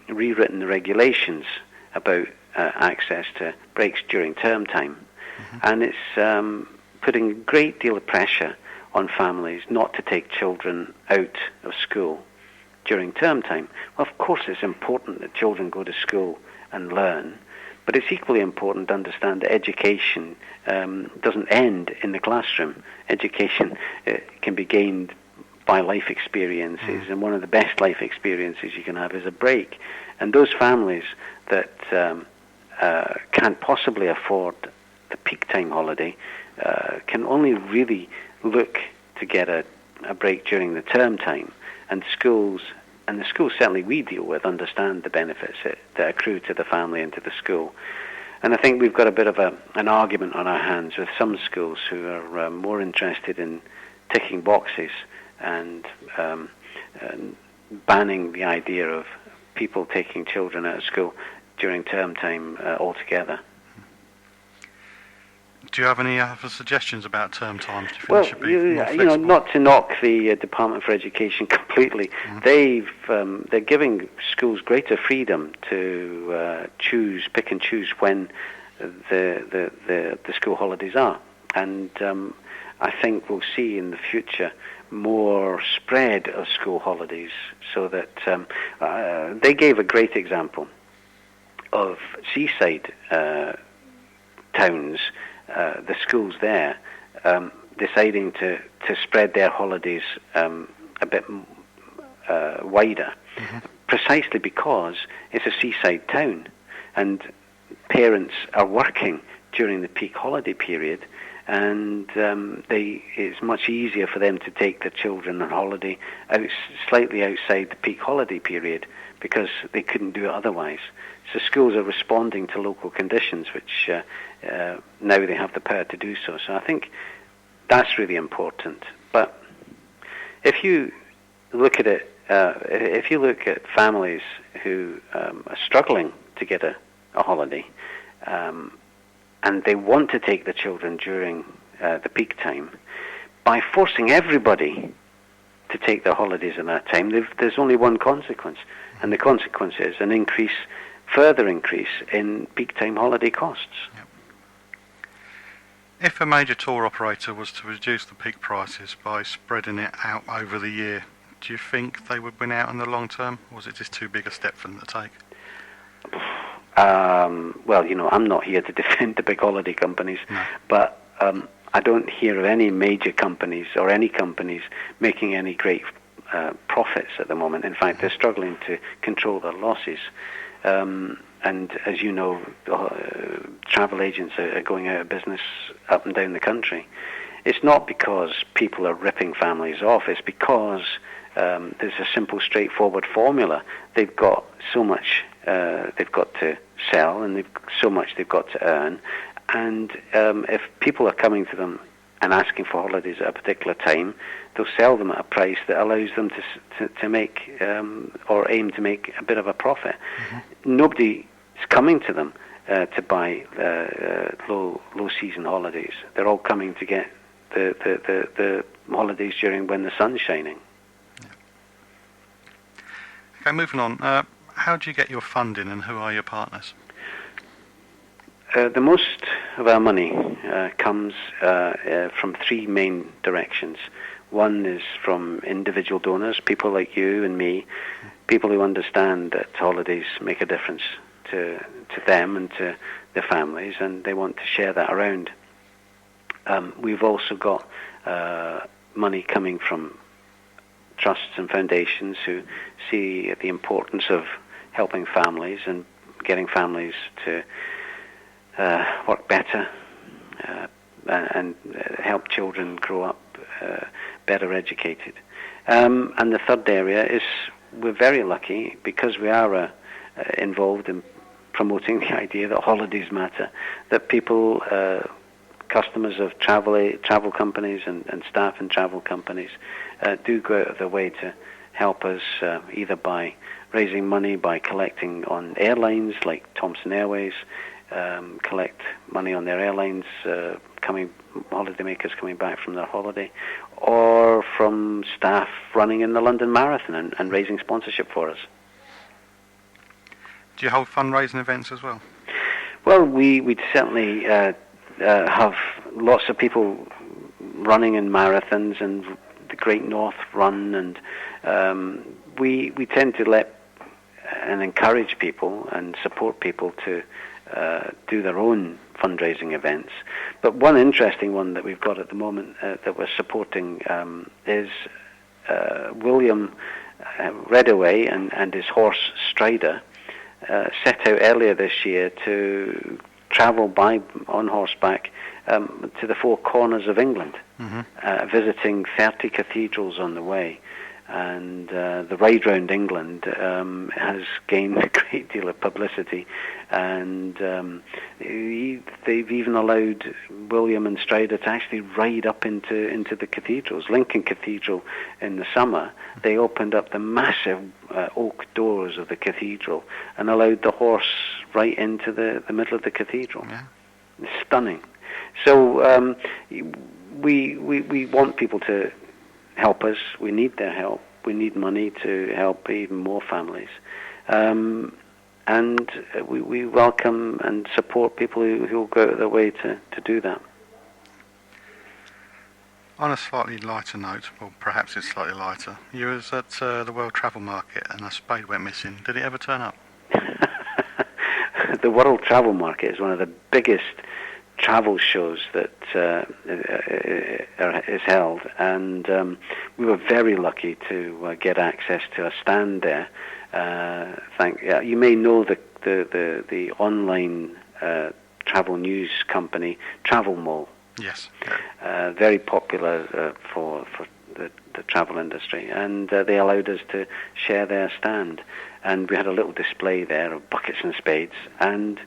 rewritten the regulations about access to breaks during term time. And it's putting a great deal of pressure on families not to take children out of school during term time. Well, of course it's important that children go to school and learn, but it's equally important to understand that education doesn't end in the classroom. Education can be gained by life experiences, and one of the best life experiences you can have is a break. And those families that can't possibly afford the peak time holiday can only really look to get a break during the term time. And the schools certainly we deal with understand the benefits that accrue to the family and to the school. And I think we've got a bit of an argument on our hands with some schools who are more interested in ticking boxes and banning the idea of people taking children out of school during term time altogether. Do you have any other suggestions about term times? Do you think Well, should be more flexible? not to knock the Department for Education completely. They're giving schools greater freedom to pick and choose when the school holidays are, and I think we'll see in the future more spread of school holidays, so that they gave a great example of seaside towns. The schools there deciding to spread their holidays a bit wider, precisely because it's a seaside town and parents are working during the peak holiday period, and it's much easier for them to take their children on holiday slightly outside the peak holiday period because they couldn't do it otherwise. So schools are responding to local conditions, which now they have the power to do so. So I think that's really important. But if you look at it, if you look at families who are struggling to get a holiday, and they want to take the children during the peak time, by forcing everybody to take their holidays at that time, there's only one consequence, and the consequence is an further increase in peak time holiday costs. Yep. If a major tour operator was to reduce the peak prices by spreading it out over the year, do you think they would win out in the long term, or is it just too big a step for them to take? Well, I'm not here to defend the big holiday companies, but I don't hear of any major companies or any companies making any great profits at the moment. In fact, they're struggling to control their losses. And as you know, travel agents are going out of business up and down the country. It's not because people are ripping families off. It's because there's a simple, straightforward formula. They've got so much they've got to sell, and so much they've got to earn. And if people are coming to them and asking for holidays at a particular time, they'll sell them at a price that allows them to make or aim to make a bit of a profit. Nobody is coming to them to buy low season holidays. They're all coming to get the holidays during when the sun's shining. Okay, moving on. How do you get your funding, and who are your partners? The most of our money comes from three main directions. One is from individual donors, people like you and me, people who understand that holidays make a difference to them and to their families, and they want to share that around. We've also got money coming from trusts and foundations who see the importance of helping families and getting families to work better and help children grow up better educated. And the third area is we're very lucky because we are involved in promoting the idea that holidays matter, that people, customers of travel companies and staff in travel companies do go out of their way to help us either by raising money by collecting on airlines like Thomson Airways, collect money on their airlines, holidaymakers coming back from their holiday, or from staff running in the London Marathon and raising sponsorship for us. Do you hold fundraising events as well? Well, we'd certainly have lots of people running in marathons and the Great North Run, and we tend to let and encourage people and support people to do their own fundraising events. But one interesting one that we've got at the moment that we're supporting is William Redaway and his horse Strider set out earlier this year to travel on horseback to the four corners of England, visiting 30 cathedrals on the way. And the ride round England has gained a great deal of publicity, and they've even allowed William and Strider to actually ride up into the cathedrals. Lincoln Cathedral in the summer, they opened up the massive oak doors of the cathedral and allowed the horse right into the middle of the cathedral. Yeah. It's stunning. So we want people to help us. We need their help. We need money to help even more families. And we welcome and support people who will go out of their way to do that. On a slightly lighter note, or perhaps it's slightly lighter, you was at the World Travel Market and a spade went missing. Did it ever turn up? The World Travel Market is one of the biggest travel shows that is held, and we were very lucky to get access to a stand there. You may know the online travel news company Travel Mall. Yes. Very popular for the travel industry, and they allowed us to share their stand, and we had a little display there of buckets and spades, and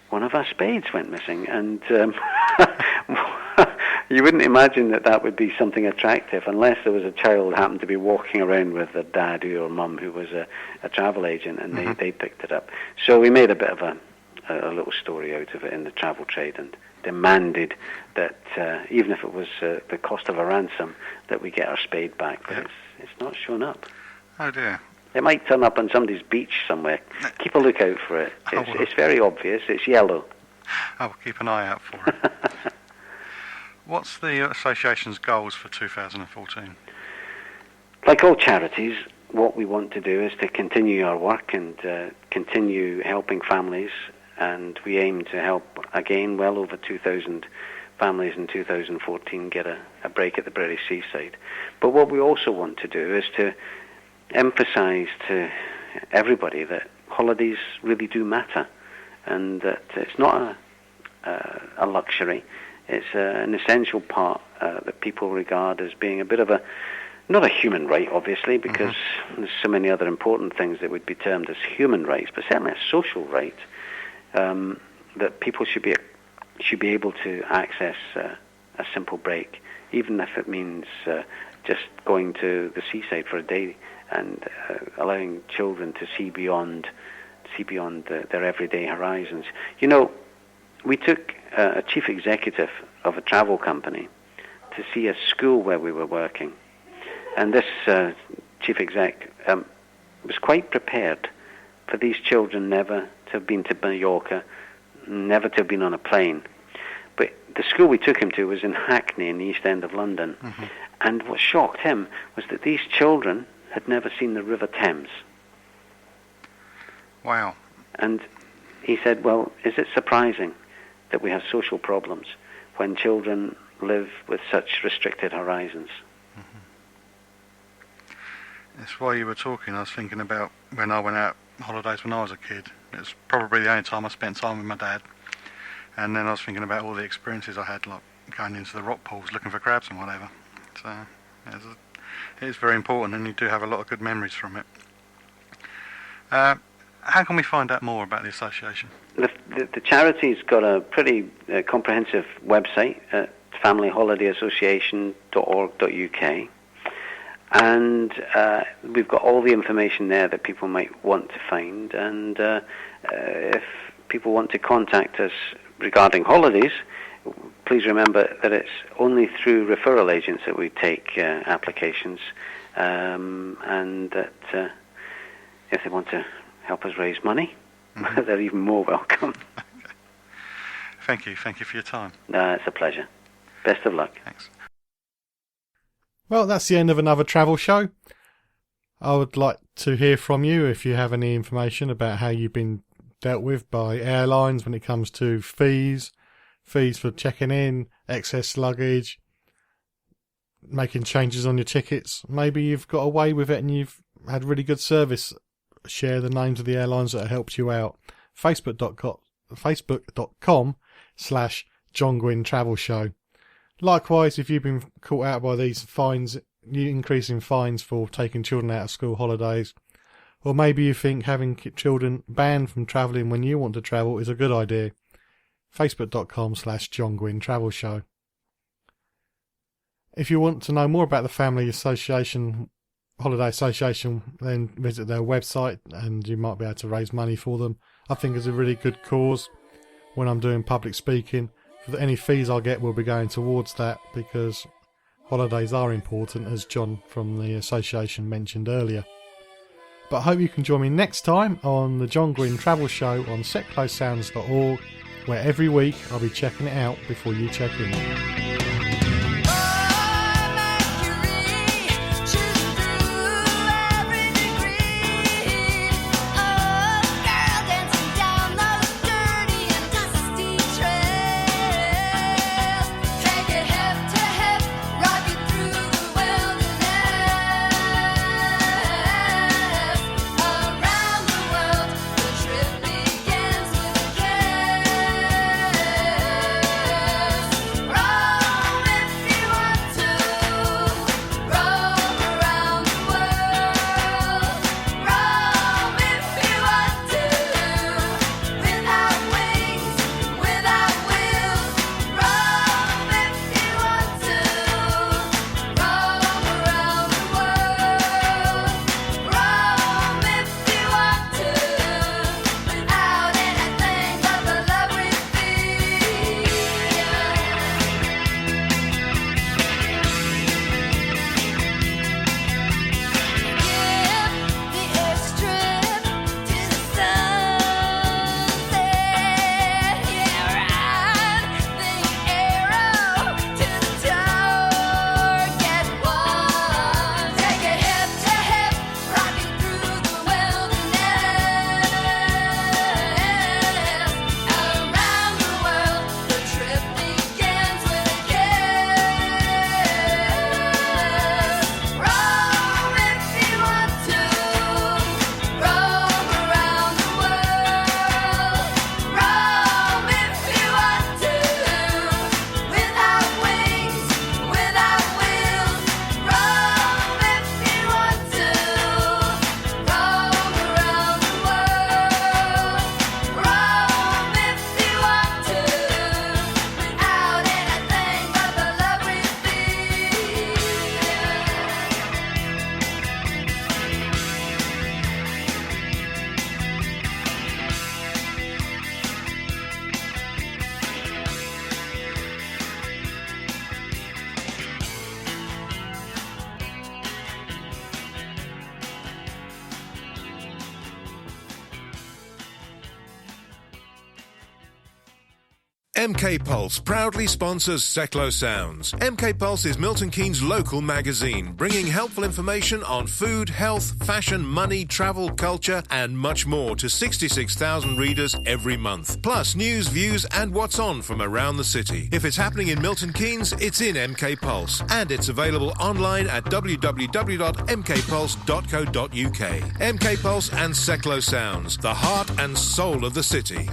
one of our spades went missing, and you wouldn't imagine that would be something attractive unless there was a child who happened to be walking around with a dad or mum who was a travel agent, and they picked it up. So we made a bit of a little story out of it in the travel trade and demanded that even if it was the cost of a ransom, that we get our spade back. But it's not shown up. Oh dear. It might turn up on somebody's beach somewhere. Keep a lookout for it. It's very obvious. It's yellow. I'll keep an eye out for it. What's the association's goals for 2014? Like all charities, what we want to do is to continue our work and continue helping families. And we aim to help, again, well over 2,000 families in 2014 get a break at the British seaside. But what we also want to do is to emphasize to everybody that holidays really do matter, and that it's not a luxury. It's an essential part that people regard as being a bit of not a human right, obviously, because there's so many other important things that would be termed as human rights, but certainly a social right, that people should be able to access a simple break, even if it means just going to the seaside for a day and allowing children to see beyond their everyday horizons. You know, we took a chief executive of a travel company to see a school where we were working, and this chief exec was quite prepared for these children never to have been to Mallorca, never to have been on a plane. But the school we took him to was in Hackney in the East End of London, and what shocked him was that these children had never seen the River Thames. Wow. And he said, well, is it surprising that we have social problems when children live with such restricted horizons? That's why you were talking. I was thinking about when I went out holidays when I was a kid. It was probably the only time I spent time with my dad. And then I was thinking about all the experiences I had, like going into the rock pools looking for crabs and whatever. So it is very important, and you do have a lot of good memories from it. How can we find out more about the association? The charity's got a pretty comprehensive website at familyholidayAssociation.org.uk, and we've got all the information there that people might want to find. And if people want to contact us regarding holidays, please remember that it's only through referral agents that we take applications, and that if they want to help us raise money, they're even more welcome. Okay. Thank you for your time. It's a pleasure. Best of luck. Thanks. Well, that's the end of another travel show. I would like to hear from you if you have any information about how you've been dealt with by airlines when it comes to fees for checking in, excess luggage, making changes on your tickets. Maybe you've got away with it and you've had really good service. Share the names of the airlines that have helped you out. Facebook.com/John Guinn Travel Show. Likewise, if you've been caught out by these fines, increasing fines for taking children out of school holidays, or maybe you think having children banned from travelling when you want to travel is a good idea, Facebook.com/John Guinn Travel Show. If you want to know more about the Family Association, Holiday Association, then visit their website and you might be able to raise money for them. I think it's a really good cause when I'm doing public speaking. Any fees I get will be going towards that, because holidays are important, as John from the association mentioned earlier. But I hope you can join me next time on the John Guinn Travel Show on setclosesounds.org, where every week I'll be checking it out before you check in. Rock MK Pulse proudly sponsors Seclo Sounds. MK Pulse is Milton Keynes' local magazine, bringing helpful information on food, health, fashion, money, travel, culture, and much more to 66,000 readers every month. Plus news, views, and what's on from around the city. If it's happening in Milton Keynes, it's in MK Pulse, and it's available online at www.mkpulse.co.uk. MK Pulse and Seclo Sounds, the heart and soul of the city.